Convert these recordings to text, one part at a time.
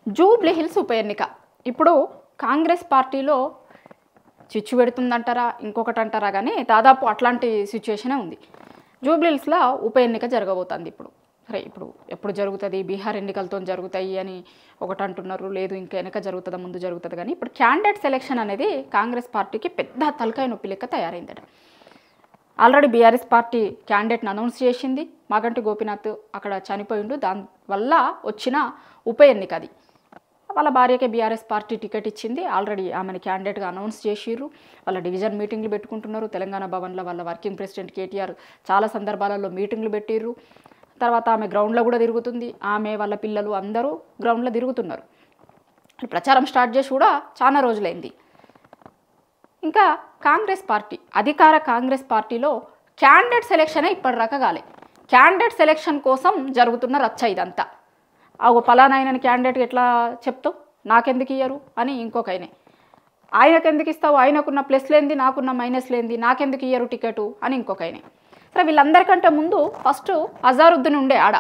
Jubilee hills ఉప ఎన్నిక ఇప్పుడు కాంగ్రెస్ పార్టీలో చిచ్చు పెడుతుందంటారా ఇంకొకటి అంటారా కానీ దాదాపు అట్లాంటి సిచ్యువేషనే ఉంది. జూబ్లీ హిల్స్లో ఉప ఎన్నిక జరగబోతుంది. ఇప్పుడు సరే, ఇప్పుడు ఎప్పుడు జరుగుతుంది, బీహార్ ఎన్నికలతో జరుగుతాయి అని ఒకటి అంటున్నారు, లేదు ఇంకా వెనక జరుగుతుందా ముందు జరుగుతుంది. కానీ ఇప్పుడు క్యాండిడేట్ సెలెక్షన్ అనేది కాంగ్రెస్ పార్టీకి పెద్ద తలకాయ నొప్పి లెక్క తయారైందట. ఆల్రెడీ బీఆర్ఎస్ పార్టీ క్యాండిడేట్ని అనౌన్స్ చేసింది. మాగంటి గోపీనాథ్ అక్కడ చనిపోయిండు, దానివల్ల వచ్చిన ఉప ఎన్నిక అది. వాళ్ళ భార్యకే బీఆర్ఎస్ పార్టీ టికెట్ ఇచ్చింది. ఆల్రెడీ ఆమెను క్యాండిడేట్గా అనౌన్స్ చేసిర్రు. వాళ్ళ డివిజన్ మీటింగ్లు పెట్టుకుంటున్నారు. తెలంగాణ భవన్లో వాళ్ళ వర్కింగ్ ప్రెసిడెంట్ కేటీఆర్ చాలా సందర్భాలలో మీటింగ్లు పెట్టిర్రు. తర్వాత ఆమె గ్రౌండ్లో కూడా తిరుగుతుంది. ఆమె వాళ్ళ పిల్లలు అందరూ గ్రౌండ్లో తిరుగుతున్నారు. ప్రచారం స్టార్ట్ చేసి కూడా చాలా రోజులైంది. ఇంకా కాంగ్రెస్ పార్టీ, అధికార కాంగ్రెస్ పార్టీలో క్యాండిడేట్ సెలెక్షనే ఇప్పటిదాకా కాలే. క్యాండిడేట్ సెలెక్షన్ కోసం జరుగుతున్న రచ్చ ఇదంతా. ఒక పలానాయనని క్యాండిడేట్కి ఎట్లా చెప్తావు, నాకెందుకు ఇయ్యరు అని ఇంకొకయనే, ఆయనకెందుకు ఇస్తావు, ఆయనకున్న ప్లస్ లేనిది నాకున్న మైనస్ లేనిది నాకెందుకు ఇయ్యరు టికెటు అని ఇంకొకయనే. సరే, వీళ్ళందరికంటే ముందు ఫస్ట్ అజారుద్దీన్ ఉండే ఆడ,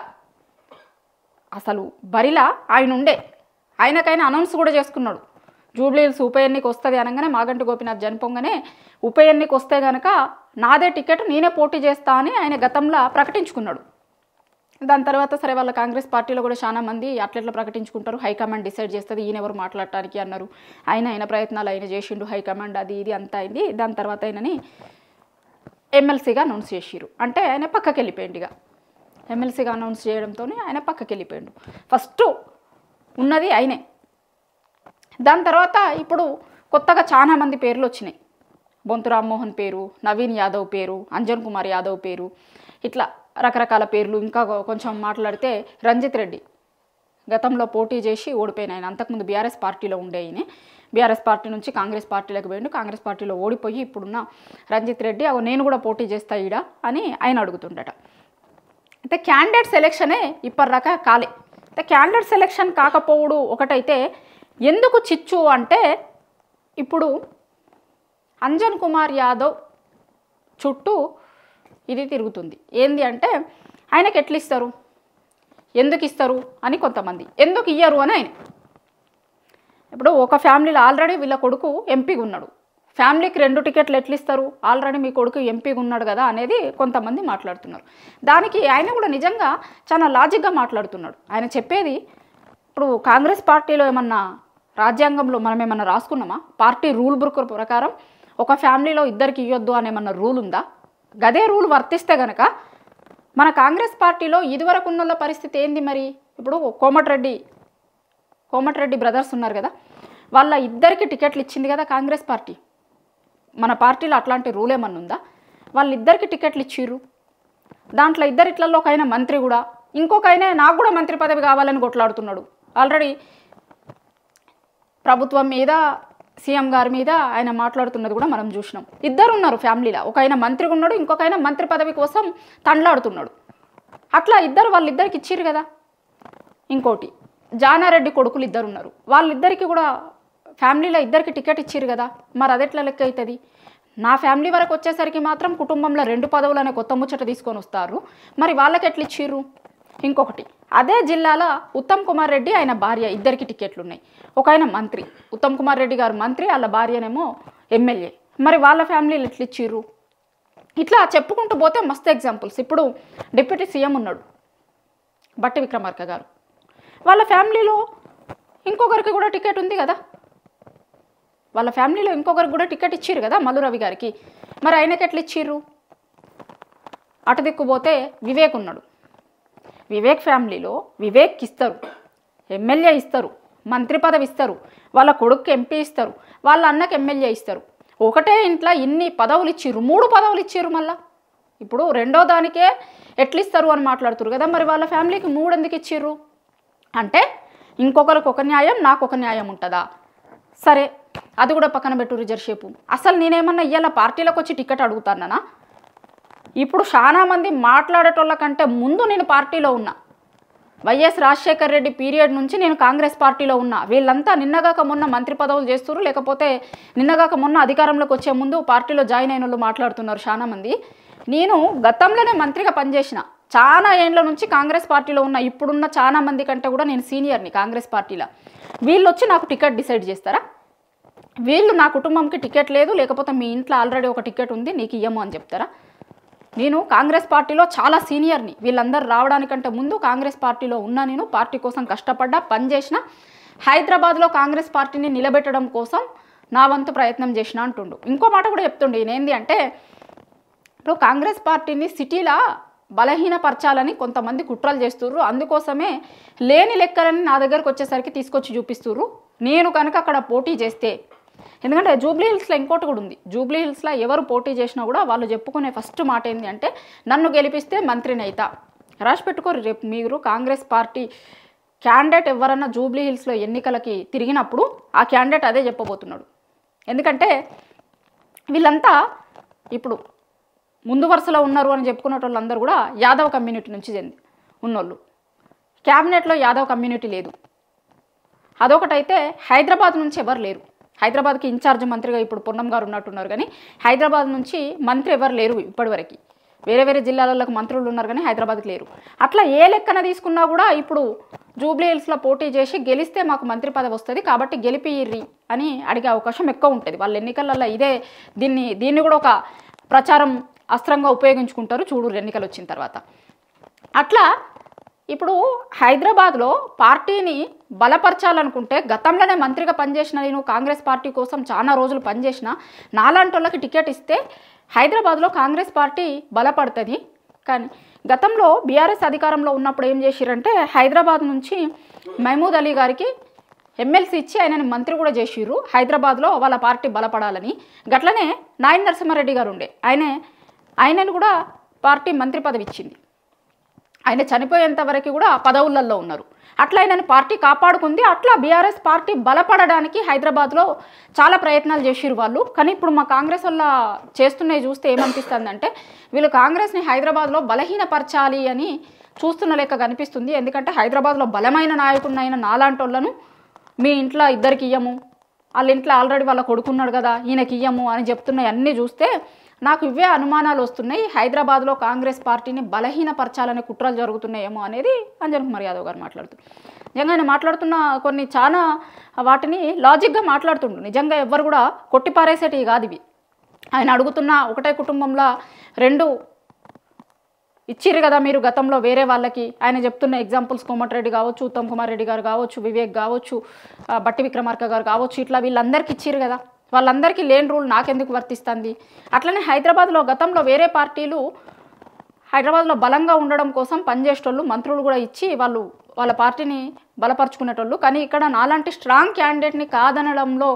అసలు బరిలా ఆయన ఉండే, ఆయనకైనా అనౌన్స్ కూడా చేసుకున్నాడు. జూబ్లీ హిల్స్ ఉప ఎన్నిక వస్తుంది అనగానే మాగంటి గోపీనాథ్ చనిపోగానే ఉప ఎన్నిక వస్తే కనుక నాదే టికెట్ నేనే పోటీ చేస్తా అని ఆయన గతంలో ప్రకటించుకున్నాడు. దాని తర్వాత సరే, వాళ్ళ కాంగ్రెస్ పార్టీలో కూడా చాలా మంది అట్లెట్లా ప్రకటించుకుంటారు, హైకమాండ్ డిసైడ్ చేస్తుంది, ఈయన ఎవరు మాట్లాడటానికి అన్నారు. ఆయన ప్రయత్నాలు ఆయన చేసిండు, హైకమాండ్ అది ఇది అంతా అయింది. దాని తర్వాత ఆయనని ఎమ్మెల్సీగా అనౌన్స్ చేసిరు. అంటే ఆయన పక్కకి వెళ్ళిపోయిండు. ఇక ఎమ్మెల్సీగా అనౌన్స్ చేయడంతో ఆయన పక్కకి వెళ్ళిపోయిండు. ఫస్ట్ ఉన్నది ఆయనే. దాని తర్వాత ఇప్పుడు కొత్తగా చాలా మంది పేర్లు వచ్చినాయి. బొంతు రామ్మోహన్ పేరు, నవీన్ యాదవ్ పేరు, అంజన్ కుమార్ యాదవ్ పేరు, ఇట్లా రకరకాల పేర్లు. ఇంకా కొంచెం మాట్లాడితే రంజిత్ రెడ్డి గతంలో పోటీ చేసి ఓడిపోయిన ఆయన, అంతకుముందు బీఆర్ఎస్ పార్టీలో ఉండే ఆయన, బీఆర్ఎస్ పార్టీ నుంచి కాంగ్రెస్ పార్టీలోకి పోయిండు, కాంగ్రెస్ పార్టీలో ఓడిపోయి ఇప్పుడున్న రంజిత్ రెడ్డి నేను కూడా పోటీ చేస్తా ఈడ అని ఆయన అడుగుతుండట. అయితే క్యాండిడేట్ సెలెక్షనే ఇప్పటిదాకా కాలే. అయితే క్యాండిడేట్ సెలెక్షన్ కాకపోవడు ఒకటైతే, ఎందుకు చిచ్చు అంటే ఇప్పుడు అంజన్ కుమార్ యాదవ్ చుట్టూ ఇది తిరుగుతుంది. ఏంది అంటే ఆయనకి ఎట్లా ఇస్తారు, ఎందుకు ఇస్తారు అని కొంతమంది, ఎందుకు ఇయ్యరు అని ఆయన. ఇప్పుడు ఒక ఫ్యామిలీలో ఆల్రెడీ వీళ్ళ కొడుకు ఎంపీగా ఉన్నాడు, ఫ్యామిలీకి 2 టికెట్లు ఎట్లా ఇస్తారు, ఆల్రెడీ మీ కొడుకు ఎంపీగా ఉన్నాడు కదా అనేది కొంతమంది మాట్లాడుతున్నారు. దానికి ఆయన కూడా నిజంగా చాలా లాజిక్గా మాట్లాడుతున్నాడు. ఆయన చెప్పేది, ఇప్పుడు కాంగ్రెస్ పార్టీలో ఏమన్నా రాజ్యాంగంలో మనం ఏమన్నా రాసుకున్నామా, పార్టీ రూల్ బుక్ ప్రకారం ఒక ఫ్యామిలీలో ఇద్దరికి ఇవ్వద్దు అనేమన్నా రూల్ ఉందా? గదే రూల్ వర్తిస్తే కనుక మన కాంగ్రెస్ పార్టీలో ఇదివరకు ఉన్న పరిస్థితి ఏంది మరి? ఇప్పుడు కోమటిరెడ్డి బ్రదర్స్ ఉన్నారు కదా, వాళ్ళ ఇద్దరికి టికెట్లు ఇచ్చింది కదా కాంగ్రెస్ పార్టీ. మన పార్టీలో అట్లాంటి రూల్ ఏమన్నా ఉందా? వాళ్ళిద్దరికి టికెట్లు ఇచ్చిర్రు. దాంట్లో ఇట్లలో ఒక ఆయన మంత్రి కూడా, ఇంకొక ఆయన నాకు కూడా మంత్రి పదవి కావాలని కొట్లాడుతున్నాడు. ఆల్రెడీ ప్రభుత్వం మీద, సీఎం గారి మీద ఆయన మాట్లాడుతున్నది కూడా మనం చూసినాం. ఇద్దరు ఉన్నారు ఫ్యామిలీలో, ఒక ఆయన మంత్రిగా ఉన్నాడు, ఇంకొక ఆయన మంత్రి పదవి కోసం తండ్లాడుతున్నాడు. అట్లా వాళ్ళిద్దరికి ఇచ్చిర్రు కదా. ఇంకోటి జానారెడ్డి కొడుకులు ఇద్దరు ఉన్నారు, వాళ్ళిద్దరికి కూడా ఫ్యామిలీలో ఇద్దరికి టికెట్ ఇచ్చిర్రు కదా. మరి అది ఎట్లా లెక్క అవుతుంది? నా ఫ్యామిలీ వరకు వచ్చేసరికి మాత్రం కుటుంబంలో 2 పదవులు అనే కొత్త ముచ్చట తీసుకొని వస్తారు, మరి వాళ్ళకి ఎట్లా ఇచ్చిర్రు? ఇంకొకటి, అదే జిల్లాలో ఉత్తమ్ కుమార్ రెడ్డి ఆయన భార్య ఇద్దరికి టికెట్లు ఉన్నాయి. ఒక ఆయన మంత్రి, ఉత్తమ్ కుమార్ రెడ్డి గారు మంత్రి, వాళ్ళ భార్యనేమో ఎమ్మెల్యే. మరి వాళ్ళ ఫ్యామిలీలు ఎట్లా ఇచ్చిర్రు? ఇట్లా చెప్పుకుంటూ పోతే మస్తు ఎగ్జాంపుల్స్. ఇప్పుడు డిప్యూటీ సీఎం ఉన్నాడు బట్టి విక్రమార్క గారు, వాళ్ళ ఫ్యామిలీలో ఇంకొకరికి కూడా టికెట్ ఉంది కదా, వాళ్ళ ఫ్యామిలీలో ఇంకొకరికి కూడా టికెట్ ఇచ్చిర్రు కదా మల్లు రవి గారికి. మరి ఆయనకి ఎట్లా ఇచ్చిర్రు? అటు దిక్కుపోతే వివేక్ ఉన్నాడు, వివేక్ ఫ్యామిలీలో వివేక్కి ఇస్తారు, ఎమ్మెల్యే ఇస్తారు, మంత్రి పదవి ఇస్తారు, వాళ్ళ కొడుకు ఎంపీ ఇస్తారు, వాళ్ళ అన్నకి ఎమ్మెల్యే ఇస్తారు. ఒకటే ఇంట్లో ఇన్ని పదవులు ఇచ్చిర్రు, 3 పదవులు ఇచ్చిర్రు. మళ్ళీ ఇప్పుడు రెండో దానికే ఎట్లా ఇస్తారు అని మాట్లాడుతున్నారు కదా. మరి వాళ్ళ ఫ్యామిలీకి 3 ఎందుకు ఇచ్చిర్రు అంటే, ఇంకొకరికి ఒక న్యాయం, నాకు ఒక న్యాయం ఉంటుందా? సరే, అది కూడా పక్కన పెట్టు రిజర్షేపు. అసలు నేనేమన్నా ఇవాళ పార్టీలోకి వచ్చి టికెట్ అడుగుతానా? ఇప్పుడు చాలా మంది మాట్లాడేటోళ్ళ కంటే ముందు నేను పార్టీలో ఉన్నా. వైఎస్ రాజశేఖర్ రెడ్డి పీరియడ్ నుంచి నేను కాంగ్రెస్ పార్టీలో ఉన్నా. వీళ్ళంతా నిన్నగాక మొన్న మంత్రి పదవులు చేస్తున్నారు, లేకపోతే నిన్నగాక మొన్న అధికారంలోకి వచ్చే ముందు పార్టీలో జాయిన్ అయిన వాళ్ళు మాట్లాడుతున్నారు చాలా మంది. నేను గతంలోనే మంత్రిగా పనిచేసిన, చాలా ఏండ్ల నుంచి కాంగ్రెస్ పార్టీలో ఉన్న ఇప్పుడున్న చాలా మంది కంటే కూడా నేను సీనియర్ని కాంగ్రెస్ పార్టీలో. వీళ్ళు వచ్చి నాకు టికెట్ డిసైడ్ చేస్తారా? వీళ్ళు నా కుటుంబంకి టికెట్ లేదు, లేకపోతే మీ ఇంట్లో ఆల్రెడీ ఒక టికెట్ ఉంది నీకు ఇయ్యము అని చెప్తారా? నేను కాంగ్రెస్ పార్టీలో చాలా సీనియర్ని. వీళ్ళందరూ రావడానికంటే ముందు కాంగ్రెస్ పార్టీలో ఉన్నా, నేను పార్టీ కోసం కష్టపడ్డా, పనిచేసిన, హైదరాబాద్లో కాంగ్రెస్ పార్టీని నిలబెట్టడం కోసం నా వంతు ప్రయత్నం చేసిన అంటుండు. ఇంకో మాట కూడా చెప్తుండే ఈయన, ఏంది అంటే ఇప్పుడు కాంగ్రెస్ పార్టీని సిటీలా బలహీనపరచాలని కొంతమంది కుట్రలు చేస్తుర్రు, అందుకోసమే లేని లెక్కలని నా దగ్గరకు వచ్చేసరికి తీసుకొచ్చి చూపిస్తుర్రు. నేను కనుక అక్కడ పోటీ చేస్తే, ఎందుకంటే జూబ్లీ హిల్స్లో ఇంకోటి కూడా ఉంది, జూబ్లీ హిల్స్లో ఎవరు పోటీ చేసినా కూడా వాళ్ళు చెప్పుకునే ఫస్ట్ మాట ఏంటి అంటే నన్ను గెలిపిస్తే మంత్రిని అయితా. రాసి పెట్టుకోరు, రేపు మీరు కాంగ్రెస్ పార్టీ క్యాండిడేట్ ఎవరన్నా జూబ్లీ హిల్స్లో ఎన్నికలకి తిరిగినప్పుడు ఆ క్యాండిడేట్ అదే చెప్పబోతున్నాడు. ఎందుకంటే వీళ్ళంతా ఇప్పుడు ముందు వరుసలో ఉన్నారు అని చెప్పుకునే వాళ్ళందరూ కూడా యాదవ్ కమ్యూనిటీ నుంచి ఉన్నోళ్ళు. క్యాబినెట్లో యాదవ్ కమ్యూనిటీ లేదు. అదొకటైతే హైదరాబాద్ నుంచి ఎవరు లేరు. హైదరాబాద్కి ఇన్ఛార్జ్ మంత్రిగా ఇప్పుడు పొన్నం గారు ఉన్నట్టున్నారు, కానీ హైదరాబాద్ నుంచి మంత్రి ఎవరు లేరు ఇప్పటివరకు. వేరే వేరే జిల్లాలకు మంత్రులు ఉన్నారు కానీ హైదరాబాద్కి లేరు. అట్లా ఏ లెక్కన తీసుకున్నా కూడా ఇప్పుడు జూబ్లీ హిల్స్లో పోటీ చేసి గెలిస్తే మాకు మంత్రి పదవి వస్తుంది కాబట్టి గెలిపియ్యి అని అడిగే అవకాశం ఎక్కువ ఉంటుంది. వాళ్ళ ఎన్నికలలో దీన్ని కూడా ఒక ప్రచారం అస్త్రంగా ఉపయోగించుకుంటారు చూడు ఎన్నికలు వచ్చిన తర్వాత. అట్లా ఇప్పుడు హైదరాబాద్లో పార్టీని బలపరచాలనుకుంటే, గతంలోనే మంత్రిగా పనిచేసిన నేను కాంగ్రెస్ పార్టీ కోసం చాలా రోజులు పనిచేసిన నాలాంటి వాళ్ళకి టికెట్ ఇస్తే హైదరాబాద్లో కాంగ్రెస్ పార్టీ బలపడుతుంది. కానీ గతంలో బీఆర్ఎస్ అధికారంలో ఉన్నప్పుడు ఏం చేసిరంటే హైదరాబాద్ నుంచి మహమూద్ అలీ గారికి ఎమ్మెల్సీ ఇచ్చి ఆయనని మంత్రి కూడా చేసిర్రు హైదరాబాద్లో వాళ్ళ పార్టీ బలపడాలని. గట్లనే నాయన నరసింహారెడ్డి గారు ఉండే, ఆయనను కూడా పార్టీ మంత్రి పదవి ఇచ్చింది. ఆయన చనిపోయేంత వరకు కూడా పదవులలో ఉన్నారు. అట్లా ఆయనని పార్టీ కాపాడుకుంది. అట్లా బీఆర్ఎస్ పార్టీ బలపడడానికి హైదరాబాద్లో చాలా ప్రయత్నాలు చేసిరు వాళ్ళు. కానీ ఇప్పుడు మా కాంగ్రెస్ వల్ల చేస్తున్నవి చూస్తే ఏమనిపిస్తుందంటే వీళ్ళు కాంగ్రెస్ని హైదరాబాద్లో బలహీనపరచాలి అని చూస్తున్న లెక్క కనిపిస్తుంది. ఎందుకంటే హైదరాబాద్లో బలమైన నాయకుడినైన నాలాంటి వాళ్ళను మీ ఇంట్లో ఇద్దరికి ఇయ్యము, వాళ్ళ ఇంట్లో ఆల్రెడీ వాళ్ళ కొడుకున్నాడు కదా ఈయనకి ఇయ్యము అని చెప్తున్నాయి అన్నీ చూస్తే నాకు ఇవే అనుమానాలు వస్తున్నాయి. హైదరాబాద్లో కాంగ్రెస్ పార్టీని బలహీనపరచాలనే కుట్రలు జరుగుతున్నాయేమో అనేది అంజన్ కుమార్ యాదవ్ గారు మాట్లాడుతున్నారు. నిజంగా ఆయన మాట్లాడుతున్న కొన్ని చాలా వాటిని లాజిక్గా మాట్లాడుతుండు. నిజంగా ఎవ్వరు కూడా కొట్టిపారేసేటివి కాదు ఇవి. ఆయన అడుగుతున్న ఒకటే కుటుంబంలో 2 ఇచ్చిర్రు కదా మీరు గతంలో వేరే వాళ్ళకి. ఆయన చెప్తున్న ఎగ్జాంపుల్స్ కోమటిరెడ్డి కావచ్చు, ఉత్తమ్ కుమార్ రెడ్డి గారు కావచ్చు, వివేక్ కావచ్చు, బట్టి విక్రమార్క గారు కావచ్చు, ఇట్లా వీళ్ళందరికీ ఇచ్చిర్రు కదా. వాళ్ళందరికీ లేని రూల్ నాకెందుకు వర్తిస్తుంది? అట్లనే హైదరాబాద్లో గతంలో వేరే పార్టీలు హైదరాబాద్లో బలంగా ఉండడం కోసం పనిచేసేటోళ్ళు, మంత్రులు కూడా ఇచ్చి వాళ్ళ పార్టీని బలపరుచుకునేటోళ్ళు. కానీ ఇక్కడ నాలాంటి స్ట్రాంగ్ క్యాండిడేట్ని కాదనడంలో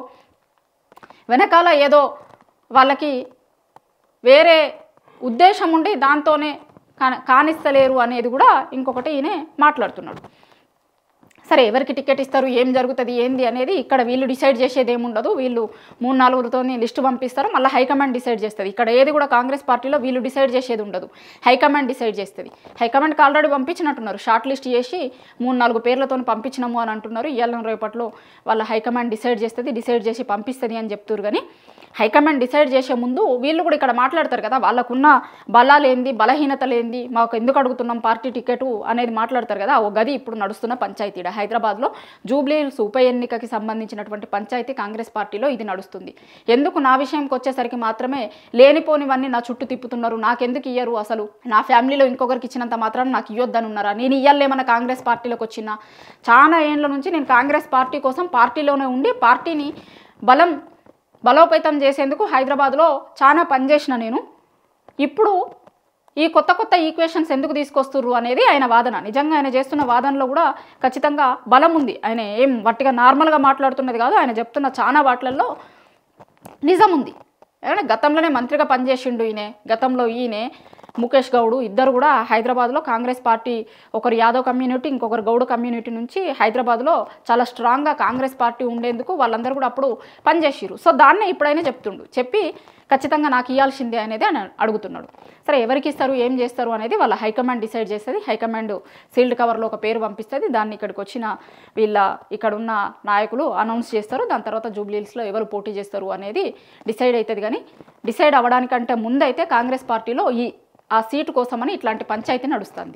వెనకాల ఏదో వాళ్ళకి వేరే ఉద్దేశం ఉండి దాంతోనే కానిస్తలేరు అనేది కూడా ఇంకొకటి ఈయన మాట్లాడుతున్నాడు. సరే, ఎవరికి టికెట్ ఇస్తారు, ఏం జరుగుతుంది, ఏంది అనేది ఇక్కడ వీళ్ళు డిసైడ్ చేసేది ఏముండదు. వీళ్ళు 3-4 లిస్టు పంపిస్తారు, మళ్ళీ హైకమాండ్ డిసైడ్ చేస్తుంది. ఇక్కడ ఏది కూడా కాంగ్రెస్ పార్టీలో వీళ్ళు డిసైడ్ చేసేది ఉండదు, హైకమాండ్ డిసైడ్ చేస్తుంది. హైకమాండ్కి ఆల్రెడీ పంపించినట్టున్నారు, షార్ట్ లిస్ట్ చేసి 3-4 పేర్లతో పంపించినాము అని అంటున్నారు. ఇవాళ రేపట్లో వాళ్ళ హైకమాండ్ డిసైడ్ చేస్తుంది, డిసైడ్ చేసి పంపిస్తుంది అని చెప్తారు. కానీ హైకమాండ్ డిసైడ్ చేసే ముందు వీళ్ళు కూడా ఇక్కడ మాట్లాడతారు కదా, వాళ్ళకున్న బలాలేంది, బలహీనతలేంది, మాకు ఎందుకు అడుగుతున్నాం పార్టీ టికెట్ అనేది మాట్లాడతారు కదా. ఓ గది ఇప్పుడు నడుస్తున్న పంచాయతీ హైదరాబాద్లో జూబ్లీ హిల్స్ ఉప ఎన్నికకి సంబంధించినటువంటి పంచాయతీ కాంగ్రెస్ పార్టీలో ఇది నడుస్తుంది. ఎందుకు నా విషయంకి వచ్చేసరికి మాత్రమే లేనిపోనివన్నీ నా చుట్టూ తిప్పుతున్నారు, నాకెందుకు ఇయ్యరు, అసలు నా ఫ్యామిలీలో ఇంకొకరికి ఇచ్చినంత మాత్రం నాకు ఇవ్వద్దని ఉన్నారా, నేను ఇయ్యాలేమన్నా కాంగ్రెస్ పార్టీలోకి వచ్చినా? చాలా ఏళ్ళ నుంచి నేను కాంగ్రెస్ పార్టీ కోసం పార్టీలోనే ఉండి పార్టీని బలోపేతం చేసేందుకు హైదరాబాద్లో చాలా పనిచేసిన నేను. ఇప్పుడు ఈ కొత్త ఈక్వేషన్స్ ఎందుకు తీసుకొస్తుర్రు అనేది ఆయన వాదన. నిజంగా ఆయన చేస్తున్న వాదనలో కూడా ఖచ్చితంగా బలం ఉంది. ఆయన ఏం వట్టిగా నార్మల్గా మాట్లాడుతున్నది కాదు, ఆయన చెప్తున్న చాలా వాటిల్లో నిజం ఉంది. గతంలోనే మంత్రిగా పనిచేసిండు గతంలో ముఖేష్ గౌడ్ ఇద్దరు కూడా హైదరాబాద్లో కాంగ్రెస్ పార్టీ, ఒకరు యాదవ్ కమ్యూనిటీ, ఇంకొకరు గౌడ్ కమ్యూనిటీ నుంచి హైదరాబాద్లో చాలా స్ట్రాంగ్గా కాంగ్రెస్ పార్టీ ఉండేందుకు వాళ్ళందరూ కూడా అప్పుడు పనిచేసిర్రు. సో దాన్నే ఇప్పుడైనా చెప్పి ఖచ్చితంగా నాకు ఇవ్వాల్సిందే అనేది ఆయన అడుగుతున్నాడు. సరే, ఎవరికి ఇస్తారు, ఏం చేస్తారు అనేది వాళ్ళ హైకమాండ్ డిసైడ్ చేస్తుంది. హైకమాండ్ సీల్డ్ కవర్లో ఒక పేరు పంపిస్తుంది, దాన్ని ఇక్కడికి వచ్చిన ఇక్కడ ఉన్న నాయకులు అనౌన్స్ చేస్తారు. దాని తర్వాత జూబ్లీ హిల్స్లో ఎవరు పోటీ చేస్తారు అనేది డిసైడ్ అవుతుంది. కానీ డిసైడ్ అవ్వడానికంటే ముందైతే కాంగ్రెస్ పార్టీలో ఈ ఆ సీటు కోసమని ఇట్లాంటి పంచాయతీ నడుస్తుంది.